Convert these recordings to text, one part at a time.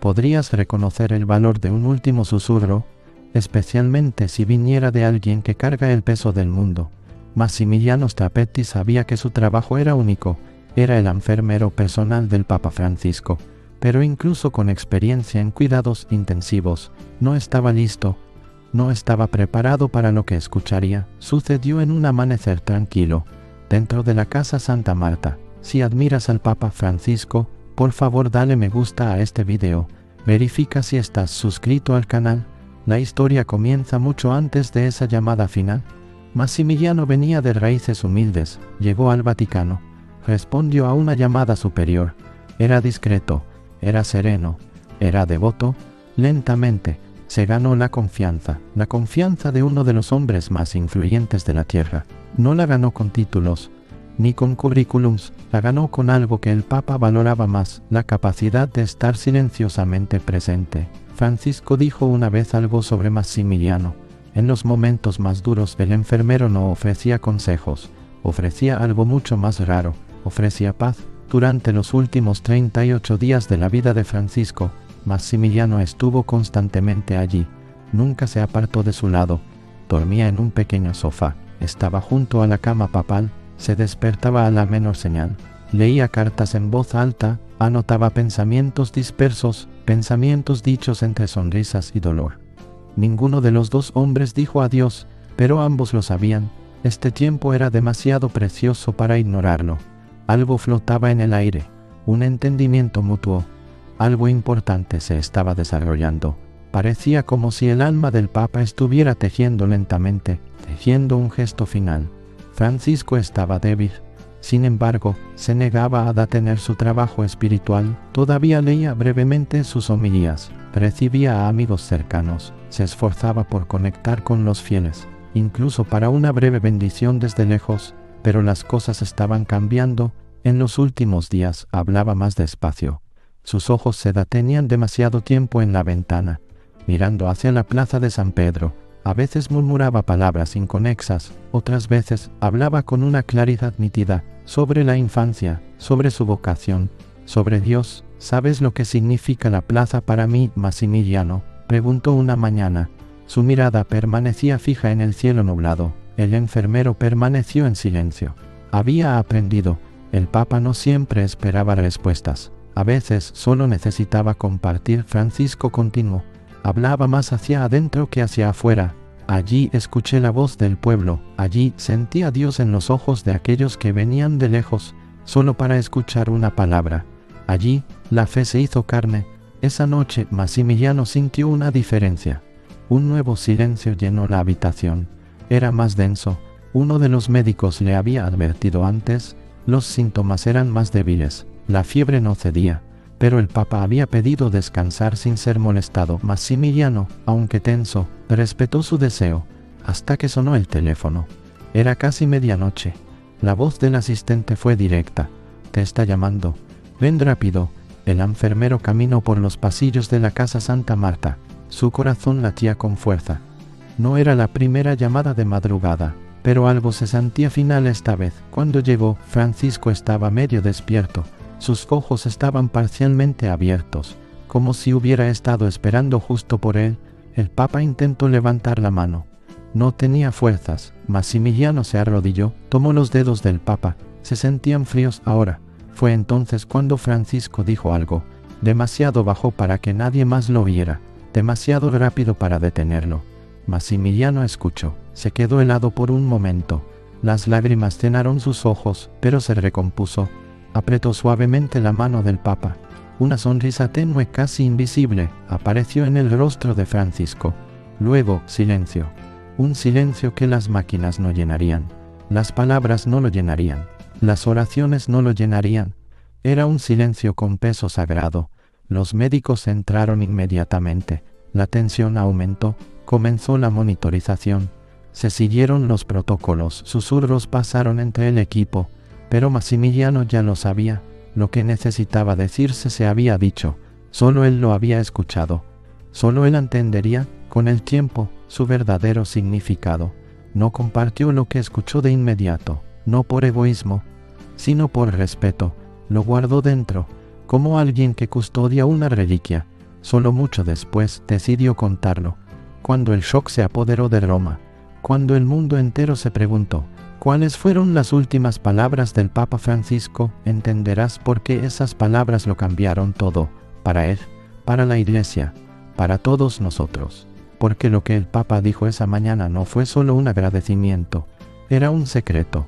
Podrías reconocer el valor de un último susurro, especialmente si viniera de alguien que carga el peso del mundo. Massimiliano Strapetti sabía que su trabajo era único, era el enfermero personal del Papa Francisco, pero incluso con experiencia en cuidados intensivos, no estaba listo, no estaba preparado para lo que escucharía. Sucedió en un amanecer tranquilo, dentro de la Casa Santa Marta. Si admiras al Papa Francisco, por favor dale me gusta a este video, verifica si estás suscrito al canal. La historia comienza mucho antes de esa llamada final. Massimiliano venía de raíces humildes, llegó al Vaticano, respondió a una llamada superior. Era discreto, era sereno, era devoto. Lentamente, se ganó la confianza de uno de los hombres más influyentes de la tierra. No la ganó con títulos, ni con currículums, la ganó con algo que el Papa valoraba más, la capacidad de estar silenciosamente presente. Francisco dijo una vez algo sobre Massimiliano. En los momentos más duros el enfermero no ofrecía consejos, ofrecía algo mucho más raro, ofrecía paz. Durante los últimos 38 días de la vida de Francisco, Massimiliano estuvo constantemente allí, nunca se apartó de su lado, dormía en un pequeño sofá, estaba junto a la cama papal, se despertaba a la menor señal, leía cartas en voz alta, anotaba pensamientos dispersos, pensamientos dichos entre sonrisas y dolor. Ninguno de los dos hombres dijo adiós, pero ambos lo sabían, este tiempo era demasiado precioso para ignorarlo. Algo flotaba en el aire, un entendimiento mutuo. Algo importante se estaba desarrollando. Parecía como si el alma del Papa estuviera tejiendo lentamente, tejiendo un gesto final. Francisco estaba débil. Sin embargo, se negaba a detener su trabajo espiritual. Todavía leía brevemente sus homilías, recibía a amigos cercanos, se esforzaba por conectar con los fieles, incluso para una breve bendición desde lejos. Pero las cosas estaban cambiando. En los últimos días hablaba más despacio. Sus ojos se detenían demasiado tiempo en la ventana, mirando hacia la plaza de San Pedro. A veces murmuraba palabras inconexas, otras veces hablaba con una claridad nítida, sobre la infancia, sobre su vocación, sobre Dios. ¿Sabes lo que significa la plaza para mí, Massimiliano?, preguntó una mañana. Su mirada permanecía fija en el cielo nublado. El enfermero permaneció en silencio. Había aprendido. El Papa no siempre esperaba respuestas. A veces solo necesitaba compartir. Francisco continuó. Hablaba más hacia adentro que hacia afuera. Allí escuché la voz del pueblo. Allí sentí a Dios en los ojos de aquellos que venían de lejos, solo para escuchar una palabra. Allí, la fe se hizo carne. Esa noche, Massimiliano sintió una diferencia. Un nuevo silencio llenó la habitación. Era más denso. Uno de los médicos le había advertido antes. Los síntomas eran más débiles. La fiebre no cedía. Pero el Papa había pedido descansar sin ser molestado. Massimiliano, aunque tenso, respetó su deseo, hasta que sonó el teléfono. Era casi medianoche. La voz del asistente fue directa. «Te está llamando. Ven rápido». El enfermero caminó por los pasillos de la Casa Santa Marta. Su corazón latía con fuerza. No era la primera llamada de madrugada, pero algo se sentía final esta vez. Cuando llegó, Francisco estaba medio despierto. Sus ojos estaban parcialmente abiertos, como si hubiera estado esperando justo por él. El Papa intentó levantar la mano. No tenía fuerzas. Massimiliano se arrodilló, tomó los dedos del Papa. Se sentían fríos ahora. Fue entonces cuando Francisco dijo algo, demasiado bajo para que nadie más lo oyera, demasiado rápido para detenerlo. Massimiliano escuchó. Se quedó helado por un momento. Las lágrimas llenaron sus ojos, pero se recompuso. Apretó suavemente la mano del Papa. Una sonrisa tenue, casi invisible, apareció en el rostro de Francisco. Luego, silencio. Un silencio que las máquinas no llenarían. Las palabras no lo llenarían. Las oraciones no lo llenarían. Era un silencio con peso sagrado. Los médicos entraron inmediatamente. La tensión aumentó. Comenzó la monitorización. Se siguieron los protocolos. Susurros pasaron entre el equipo. Pero Massimiliano ya lo sabía. Lo que necesitaba decirse se había dicho. Solo él lo había escuchado. Solo él entendería, con el tiempo, su verdadero significado. No compartió lo que escuchó de inmediato. No por egoísmo, sino por respeto. Lo guardó dentro, como alguien que custodia una reliquia. Solo mucho después decidió contarlo, cuando el shock se apoderó de Roma, cuando el mundo entero se preguntó, ¿cuáles fueron las últimas palabras del Papa Francisco? Entenderás por qué esas palabras lo cambiaron todo, para él, para la Iglesia, para todos nosotros. Porque lo que el Papa dijo esa mañana no fue solo un agradecimiento, era un secreto.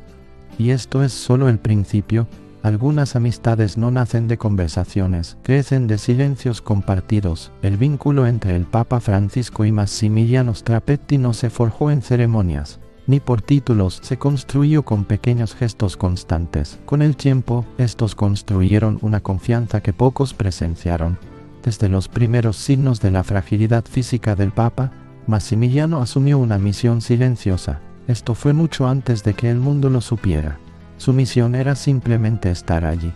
Y esto es solo el principio. Algunas amistades no nacen de conversaciones, crecen de silencios compartidos. El vínculo entre el Papa Francisco y Massimiliano Strapetti no se forjó en ceremonias, ni por títulos, se construyó con pequeños gestos constantes. Con el tiempo, estos construyeron una confianza que pocos presenciaron. Desde los primeros signos de la fragilidad física del Papa, Massimiliano asumió una misión silenciosa. Esto fue mucho antes de que el mundo lo supiera. Su misión era simplemente estar allí,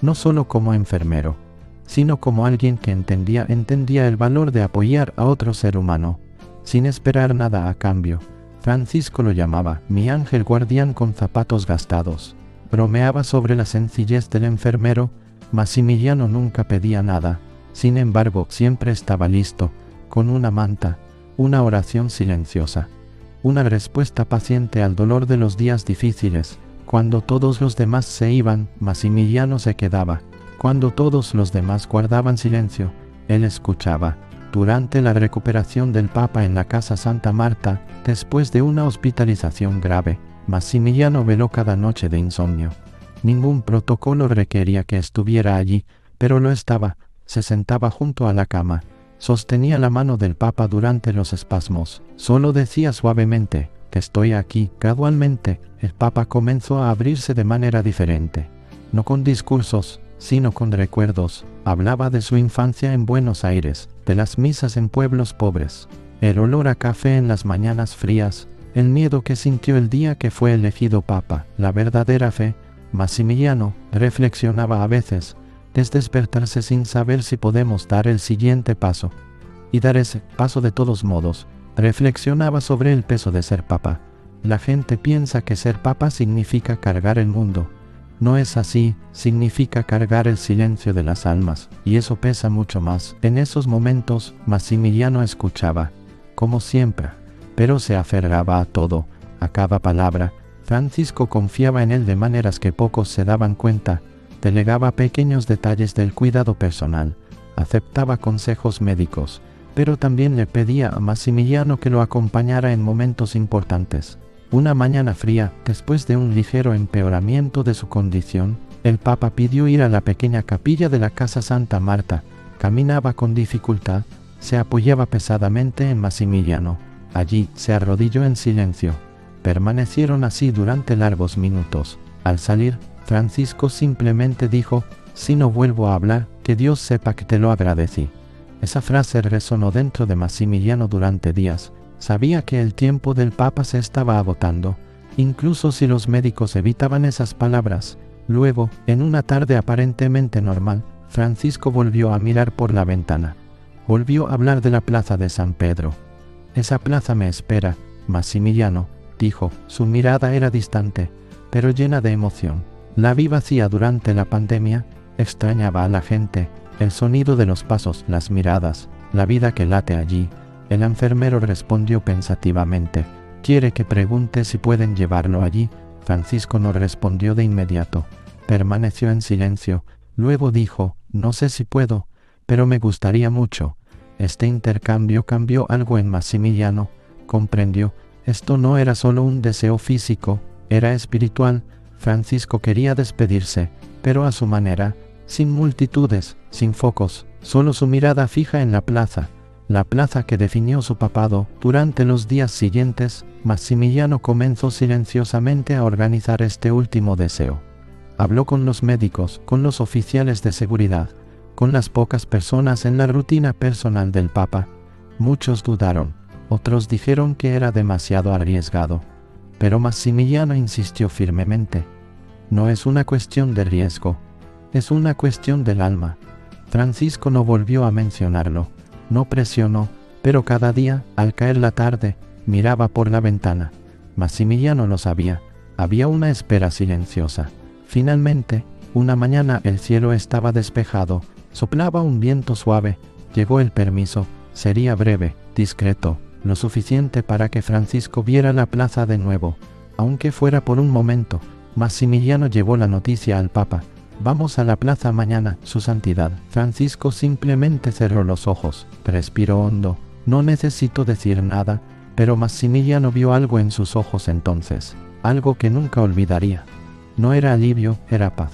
no solo como enfermero, sino como alguien que entendía el valor de apoyar a otro ser humano, sin esperar nada a cambio. Francisco lo llamaba mi ángel guardián con zapatos gastados. Bromeaba sobre la sencillez del enfermero. Massimiliano nunca pedía nada, sin embargo siempre estaba listo, con una manta, una oración silenciosa, una respuesta paciente al dolor de los días difíciles. Cuando todos los demás se iban, Massimiliano se quedaba. Cuando todos los demás guardaban silencio, él escuchaba. Durante la recuperación del Papa en la Casa Santa Marta, después de una hospitalización grave, Massimiliano veló cada noche de insomnio. Ningún protocolo requería que estuviera allí, pero lo estaba. Se sentaba junto a la cama, sostenía la mano del Papa durante los espasmos. Solo decía suavemente, que estoy aquí. Gradualmente, el Papa comenzó a abrirse de manera diferente. No con discursos, sino con recuerdos. Hablaba de su infancia en Buenos Aires, de las misas en pueblos pobres, el olor a café en las mañanas frías, el miedo que sintió el día que fue elegido Papa, la verdadera fe. Massimiliano reflexionaba a veces, despertarse sin saber si podemos dar el siguiente paso. Y dar ese paso de todos modos. Reflexionaba sobre el peso de ser Papa. La gente piensa que ser Papa significa cargar el mundo. No es así, significa cargar el silencio de las almas, y eso pesa mucho más. En esos momentos, Massimiliano escuchaba, como siempre, pero se aferraba a todo, a cada palabra. Francisco confiaba en él de maneras que pocos se daban cuenta, delegaba pequeños detalles del cuidado personal, aceptaba consejos médicos, pero también le pedía a Massimiliano que lo acompañara en momentos importantes. Una mañana fría, después de un ligero empeoramiento de su condición, el Papa pidió ir a la pequeña capilla de la Casa Santa Marta. Caminaba con dificultad, se apoyaba pesadamente en Massimiliano. Allí se arrodilló en silencio. Permanecieron así durante largos minutos. Al salir, Francisco simplemente dijo, si no vuelvo a hablar, que Dios sepa que te lo agradecí. Esa frase resonó dentro de Massimiliano durante días. Sabía que el tiempo del Papa se estaba agotando, incluso si los médicos evitaban esas palabras. Luego, en una tarde aparentemente normal, Francisco volvió a mirar por la ventana. Volvió a hablar de la plaza de San Pedro. Esa plaza me espera, Massimiliano, dijo. Su mirada era distante, pero llena de emoción. La vi vacía durante la pandemia, extrañaba a la gente, el sonido de los pasos, las miradas, la vida que late allí. El enfermero respondió pensativamente, ¿quiere que pregunte si pueden llevarlo allí? Francisco no respondió de inmediato. Permaneció en silencio, luego dijo, no sé si puedo, pero me gustaría mucho. Este intercambio cambió algo en Massimiliano, comprendió, esto no era solo un deseo físico, era espiritual. Francisco quería despedirse, pero a su manera, sin multitudes, sin focos, solo su mirada fija en la plaza que definió su papado. Durante los días siguientes, Massimiliano comenzó silenciosamente a organizar este último deseo. Habló con los médicos, con los oficiales de seguridad, con las pocas personas en la rutina personal del Papa. Muchos dudaron, otros dijeron que era demasiado arriesgado. Pero Massimiliano insistió firmemente. No es una cuestión de riesgo, es una cuestión del alma. Francisco no volvió a mencionarlo. No presionó, pero cada día, al caer la tarde, miraba por la ventana. Massimiliano lo sabía, había una espera silenciosa. Finalmente, una mañana el cielo estaba despejado, soplaba un viento suave, Llegó el permiso. Sería breve, discreto, lo suficiente para que Francisco viera la plaza de nuevo, aunque fuera por un momento. Maximiliano llevó la noticia al Papa. «Vamos a la plaza mañana, Su Santidad». Francisco simplemente cerró los ojos, respiró hondo. No necesito decir nada, pero Maximiliano vio algo en sus ojos entonces, algo que nunca olvidaría. No era alivio, era paz.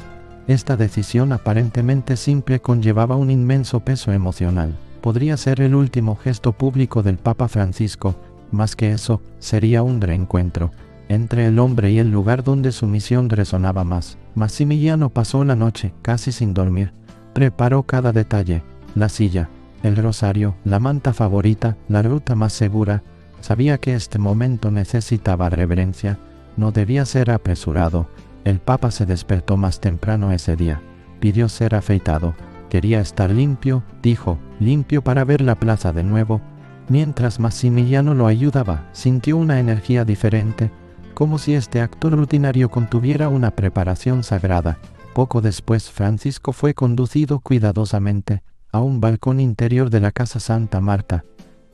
Esta decisión aparentemente simple conllevaba un inmenso peso emocional. Podría ser el último gesto público del Papa Francisco. Más que eso, sería un reencuentro entre el hombre y el lugar donde su misión resonaba más. Maximiliano pasó la noche, casi sin dormir. Preparó cada detalle: la silla, el rosario, la manta favorita, la ruta más segura. Sabía que este momento necesitaba reverencia, no debía ser apresurado. El Papa se despertó más temprano ese día. Pidió ser afeitado. Quería estar limpio, dijo, limpio para ver la plaza de nuevo. Mientras Maximiliano lo ayudaba, sintió una energía diferente, como si este acto rutinario contuviera una preparación sagrada. Poco después, Francisco fue conducido cuidadosamente a un balcón interior de la Casa Santa Marta.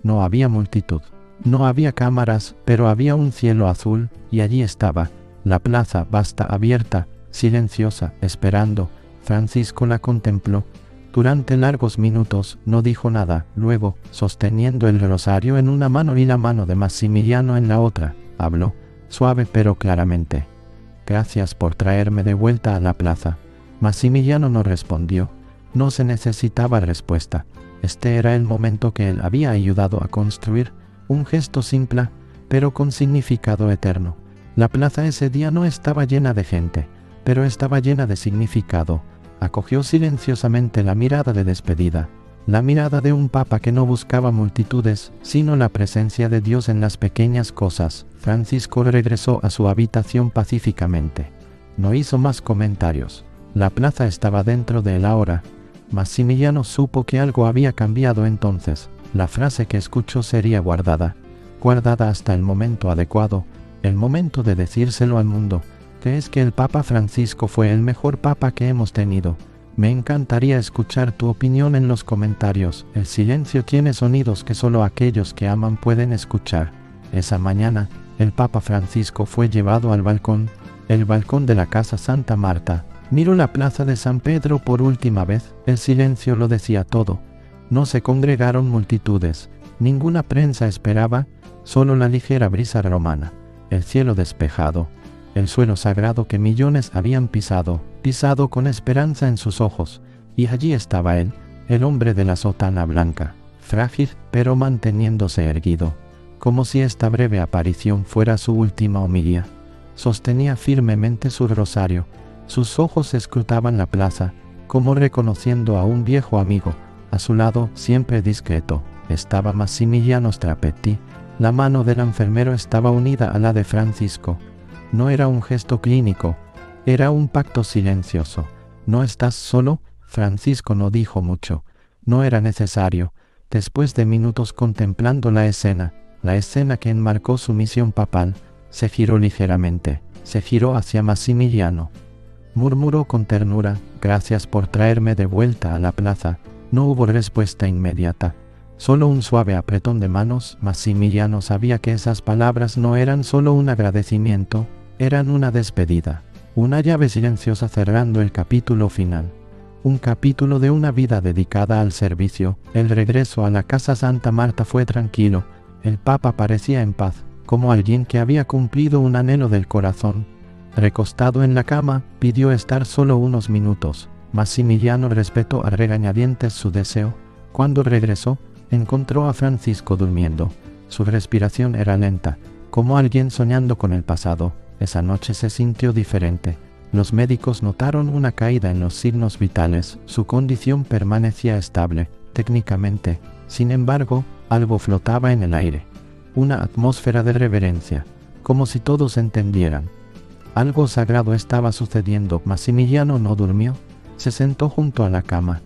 No había multitud, no había cámaras, pero había un cielo azul, y allí estaba, la plaza vasta, abierta, silenciosa, esperando. Francisco la contempló. Durante largos minutos no dijo nada. Luego, sosteniendo el rosario en una mano y la mano de Maximiliano en la otra, habló, suave pero claramente. «Gracias por traerme de vuelta a la plaza». Maximiliano no respondió. No se necesitaba respuesta. Este era el momento que él había ayudado a construir, un gesto simple, pero con significado eterno. La plaza ese día no estaba llena de gente, pero estaba llena de significado. Acogió silenciosamente la mirada de despedida, la mirada de un papa que no buscaba multitudes, sino la presencia de Dios en las pequeñas cosas. Francisco regresó a su habitación pacíficamente. No hizo más comentarios. La plaza estaba dentro de él ahora. Maximiliano supo que algo había cambiado entonces. La frase que escuchó sería guardada hasta el momento adecuado, el momento de decírselo al mundo. ¿Crees que el Papa Francisco fue el mejor papa que hemos tenido? Me encantaría escuchar tu opinión en los comentarios. El silencio tiene sonidos que solo aquellos que aman pueden escuchar. Esa mañana, el Papa Francisco fue llevado al balcón, el balcón de la Casa Santa Marta. Miró la plaza de San Pedro por última vez. El silencio lo decía todo. No se congregaron multitudes, ninguna prensa esperaba, solo la ligera brisa romana, el cielo despejado, el suelo sagrado que millones habían pisado con esperanza en sus ojos, y allí estaba él, el hombre de la sotana blanca, frágil pero manteniéndose erguido, como si esta breve aparición fuera su última homilía. Sostenía firmemente su rosario, sus ojos escrutaban la plaza, como reconociendo a un viejo amigo. A su lado, siempre discreto, estaba Maximiliano Strapetti. La mano del enfermero estaba unida a la de Francisco. No era un gesto clínico, era un pacto silencioso. «¿No estás solo?» Francisco no dijo mucho. No era necesario. Después de minutos contemplando la escena que enmarcó su misión papal, se giró ligeramente, se giró hacia Maximiliano. Murmuró con ternura, «Gracias por traerme de vuelta a la plaza». No hubo respuesta inmediata, solo un suave apretón de manos. Maximiliano sabía que esas palabras no eran solo un agradecimiento, eran una despedida, una llave silenciosa cerrando el capítulo final. Un capítulo de una vida dedicada al servicio. El regreso a la Casa Santa Marta fue tranquilo. El Papa parecía en paz, como alguien que había cumplido un anhelo del corazón. Recostado en la cama, pidió estar solo unos minutos. Maximiliano respetó a regañadientes su deseo. Cuando regresó, encontró a Francisco durmiendo. Su respiración era lenta, como alguien soñando con el pasado. Esa noche se sintió diferente. Los médicos notaron una caída en los signos vitales. Su condición permanecía estable, técnicamente. Sin embargo, algo flotaba en el aire. Una atmósfera de reverencia, como si todos entendieran. Algo sagrado estaba sucediendo. Maximiliano no durmió. Se sentó junto a la cama.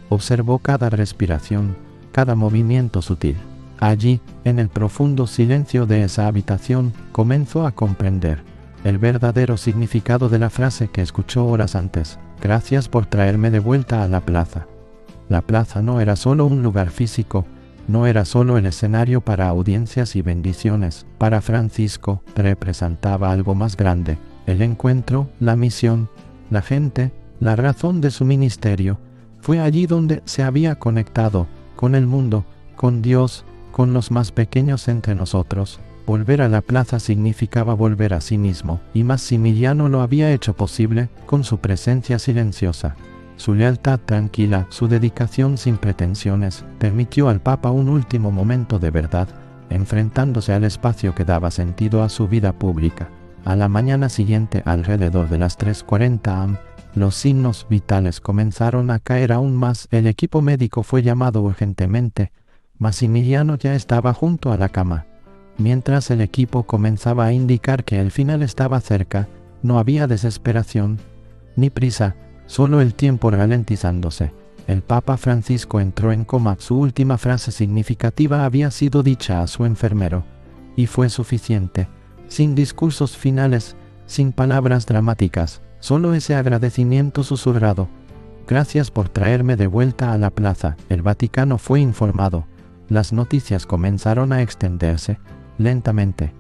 Observó cada respiración, cada movimiento sutil. Allí, en el profundo silencio de esa habitación, comenzó a comprender el verdadero significado de la frase que escuchó horas antes. «Gracias por traerme de vuelta a la plaza». La plaza no era solo un lugar físico, no era solo el escenario para audiencias y bendiciones. Para Francisco, representaba algo más grande: el encuentro, la misión, la gente, la razón de su ministerio. Fue allí donde se había conectado con el mundo, con Dios, con los más pequeños entre nosotros. Volver a la plaza significaba volver a sí mismo, y Maximiliano lo había hecho posible con su presencia silenciosa. Su lealtad tranquila, su dedicación sin pretensiones, permitió al Papa un último momento de verdad, enfrentándose al espacio que daba sentido a su vida pública. A la mañana siguiente, alrededor de las 3:40 am, los signos vitales comenzaron a caer aún más. El equipo médico fue llamado urgentemente. Maximiliano ya estaba junto a la cama. Mientras el equipo comenzaba a indicar que el final estaba cerca, no había desesperación ni prisa, solo el tiempo ralentizándose. El Papa Francisco entró en coma. Su última frase significativa había sido dicha a su enfermero, y fue suficiente. Sin discursos finales, sin palabras dramáticas, solo ese agradecimiento susurrado: gracias por traerme de vuelta a la plaza. El Vaticano fue informado. Las noticias comenzaron a extenderse, lentamente,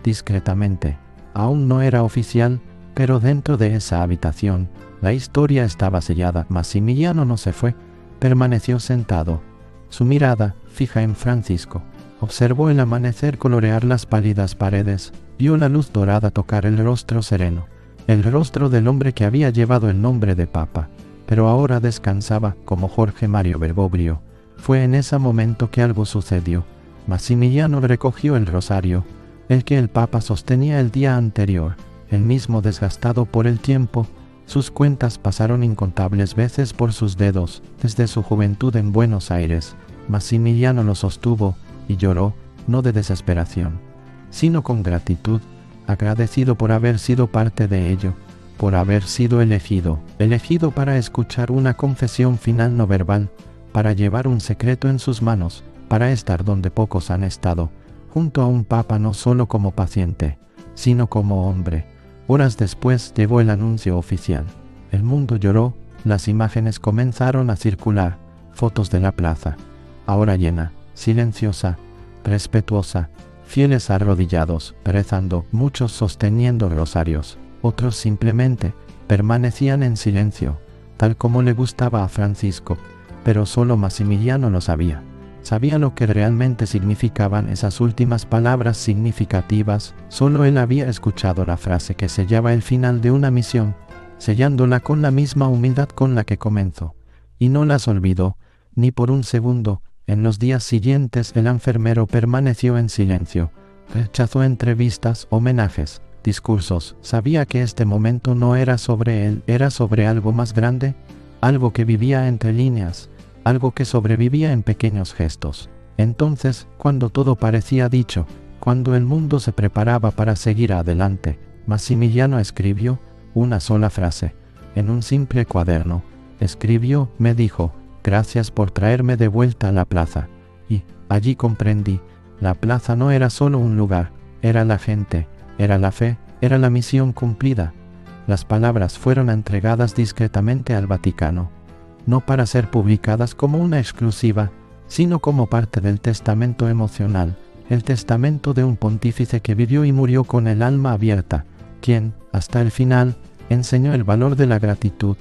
discretamente. Aún no era oficial, pero dentro de esa habitación, la historia estaba sellada. Maximiliano no se fue, permaneció sentado, su mirada fija en Francisco. Observó el amanecer colorear las pálidas paredes, vio la luz dorada tocar el rostro sereno, el rostro del hombre que había llevado el nombre de Papa, pero ahora descansaba como Jorge Mario Bergoglio. Fue en ese momento que algo sucedió. Maximiliano recogió el rosario, el que el Papa sostenía el día anterior, el mismo desgastado por el tiempo. Sus cuentas pasaron incontables veces por sus dedos, desde su juventud en Buenos Aires. Maximiliano lo sostuvo y lloró, no de desesperación, sino con gratitud, agradecido por haber sido parte de ello, por haber sido elegido para escuchar una confesión final no verbal, para llevar un secreto en sus manos, para estar donde pocos han estado, junto a un Papa no solo como paciente, sino como hombre. Horas después llegó el anuncio oficial. El mundo lloró, las imágenes comenzaron a circular, fotos de la plaza, ahora llena, silenciosa, respetuosa, fieles arrodillados, rezando, muchos sosteniendo rosarios, otros simplemente permanecían en silencio, tal como le gustaba a Francisco, pero solo Maximiliano lo sabía. Sabía lo que realmente significaban esas últimas palabras significativas. Solo él había escuchado la frase que sellaba el final de una misión, sellándola con la misma humildad con la que comenzó, y no las olvidó, ni por un segundo. En los días siguientes el enfermero permaneció en silencio, rechazó entrevistas, homenajes, discursos. Sabía que este momento no era sobre él, era sobre algo más grande, algo que vivía entre líneas, algo que sobrevivía en pequeños gestos. Entonces, cuando todo parecía dicho, cuando el mundo se preparaba para seguir adelante, Maximiliano escribió una sola frase, en un simple cuaderno. Escribió: me dijo, gracias por traerme de vuelta a la plaza. Y allí comprendí, la plaza no era solo un lugar, era la gente, era la fe, era la misión cumplida. Las palabras fueron entregadas discretamente al Vaticano, no para ser publicadas como una exclusiva, sino como parte del testamento emocional, el testamento de un pontífice que vivió y murió con el alma abierta, quien, hasta el final, enseñó el valor de la gratitud.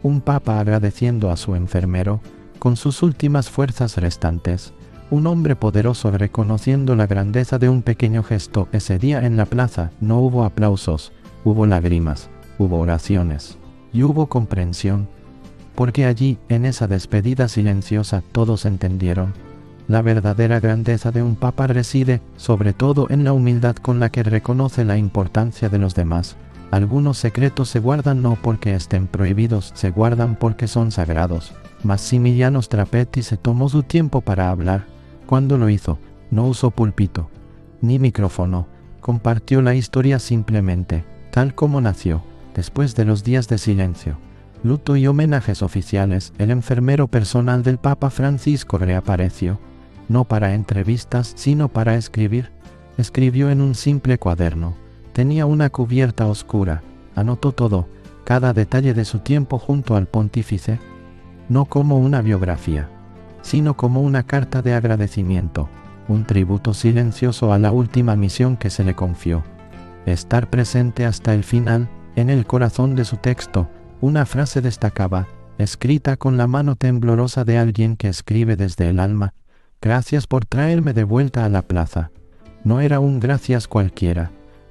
Un papa agradeciendo a su enfermero, con sus últimas fuerzas restantes. Un hombre poderoso reconociendo la grandeza de un pequeño gesto. Ese día en la plaza no hubo aplausos, hubo lágrimas, hubo oraciones, y hubo comprensión. Porque allí, en esa despedida silenciosa, todos entendieron. La verdadera grandeza de un papa reside, sobre todo, en la humildad con la que reconoce la importancia de los demás. Algunos secretos se guardan no porque estén prohibidos, se guardan porque son sagrados. Maximiliano Strapetti se tomó su tiempo para hablar. Cuando lo hizo, no usó púlpito, ni micrófono. Compartió la historia simplemente, tal como nació, después de los días de silencio, luto y homenajes oficiales. El enfermero personal del Papa Francisco reapareció, no para entrevistas, sino para escribir. Escribió en un simple cuaderno. Tenía una cubierta oscura. Anotó todo, cada detalle de su tiempo junto al pontífice. no como una biografía, sino como una carta de agradecimiento, un tributo silencioso a la última misión que se le confió. Estar presente hasta el final. En el corazón de su texto, una frase destacaba, escrita con la mano temblorosa de alguien que escribe desde el alma: gracias por traerme de vuelta a la plaza. No era un gracias cualquiera,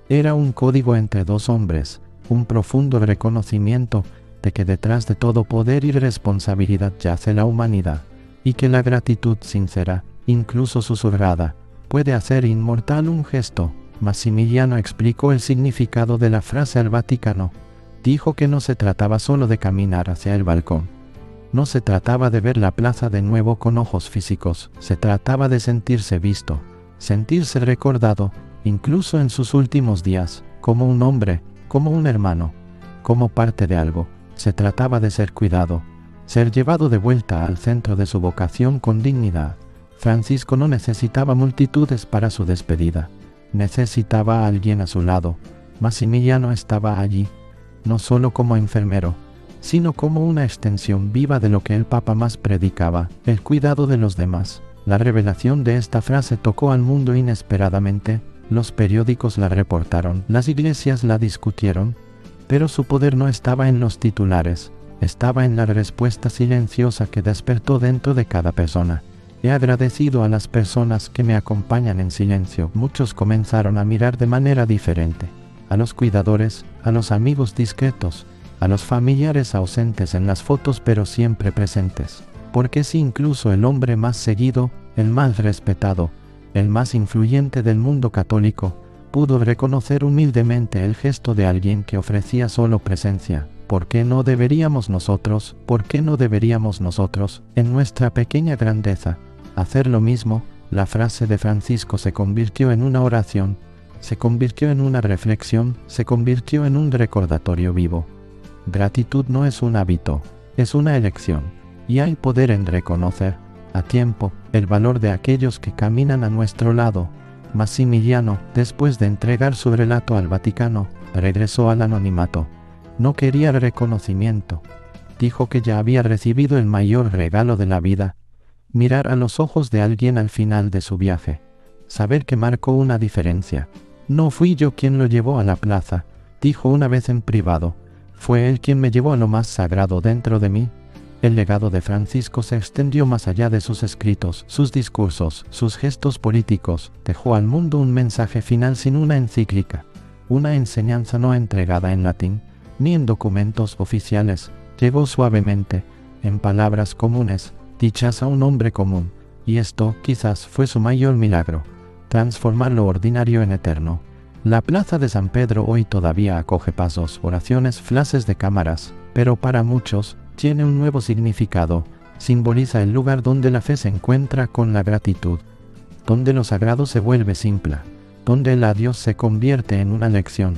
era un código entre dos hombres, un profundo reconocimiento de que detrás de todo poder y responsabilidad yace la humanidad, y que la gratitud sincera, incluso susurrada, puede hacer inmortal un gesto. Maximiliano explicó el significado de la frase al Vaticano. Dijo que no se trataba solo de caminar hacia el balcón. No se trataba de ver la plaza de nuevo con ojos físicos, se trataba de sentirse visto, sentirse recordado, incluso en sus últimos días, como un hombre, como un hermano, como parte de algo. Se trataba de ser cuidado, ser llevado de vuelta al centro de su vocación con dignidad. Francisco no necesitaba multitudes para su despedida. Necesitaba a alguien a su lado. Maximiliano estaba allí, no solo como enfermero, sino como una extensión viva de lo que el Papa más predicaba, el cuidado de los demás. La revelación de esta frase tocó al mundo inesperadamente. Los periódicos la reportaron, las iglesias la discutieron, pero su poder no estaba en los titulares, estaba en la respuesta silenciosa que despertó dentro de cada persona. He agradecido a las personas que me acompañan en silencio. Muchos comenzaron a mirar de manera diferente. A los cuidadores, a los amigos discretos, a los familiares ausentes en las fotos pero siempre presentes. Porque si incluso el hombre más seguido, el más respetado, el más influyente del mundo católico, pudo reconocer humildemente el gesto de alguien que ofrecía solo presencia, ¿por qué no deberíamos nosotros, en nuestra pequeña grandeza, hacer lo mismo? La frase de Francisco se convirtió en una oración, se convirtió en una reflexión, se convirtió en un recordatorio vivo. Gratitud no es un hábito, es una elección, y hay poder en reconocer, a tiempo, el valor de aquellos que caminan a nuestro lado. Maximiliano, después de entregar su relato al Vaticano, regresó al anonimato. No quería el reconocimiento. Dijo que ya había recibido el mayor regalo de la vida: mirar a los ojos de alguien al final de su viaje, saber que marcó una diferencia. No fui yo quien lo llevó a la plaza, dijo una vez en privado, fue él quien me llevó a lo más sagrado dentro de mí. El legado de Francisco se extendió más allá de sus escritos, sus discursos, sus gestos políticos. Dejó al mundo un mensaje final sin una encíclica, una enseñanza no entregada en latín, ni en documentos oficiales. Llegó suavemente, en palabras comunes, dichas a un hombre común, y esto quizás fue su mayor milagro, transformar lo ordinario en eterno. La plaza de San Pedro hoy todavía acoge pasos, oraciones, flashes de cámaras, pero para muchos tiene un nuevo significado. Simboliza el lugar donde la fe se encuentra con la gratitud, donde lo sagrado se vuelve simple, donde el adiós se convierte en una lección.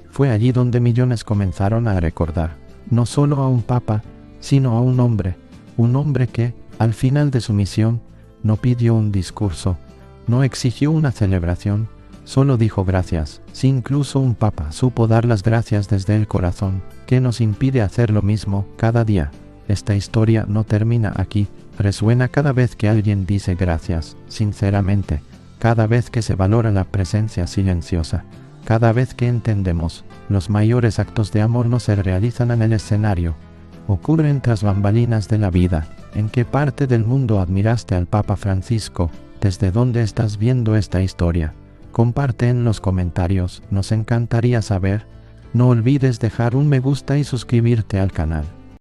Fue allí donde millones comenzaron a recordar, no solo a un papa, sino a un hombre que, al final de su misión, no pidió un discurso, no exigió una celebración, solo dijo gracias. Si incluso un papa supo dar las gracias desde el corazón, ¿qué nos impide hacer lo mismo cada día? Esta historia no termina aquí, resuena cada vez que alguien dice gracias, sinceramente, cada vez que se valora la presencia silenciosa, cada vez que entendemos, los mayores actos de amor no se realizan en el escenario, ocurren tras bambalinas de la vida. ¿En qué parte del mundo admiraste al Papa Francisco? ¿Desde dónde estás viendo esta historia? Comparte en los comentarios, nos encantaría saber. No olvides dejar un me gusta y suscribirte al canal.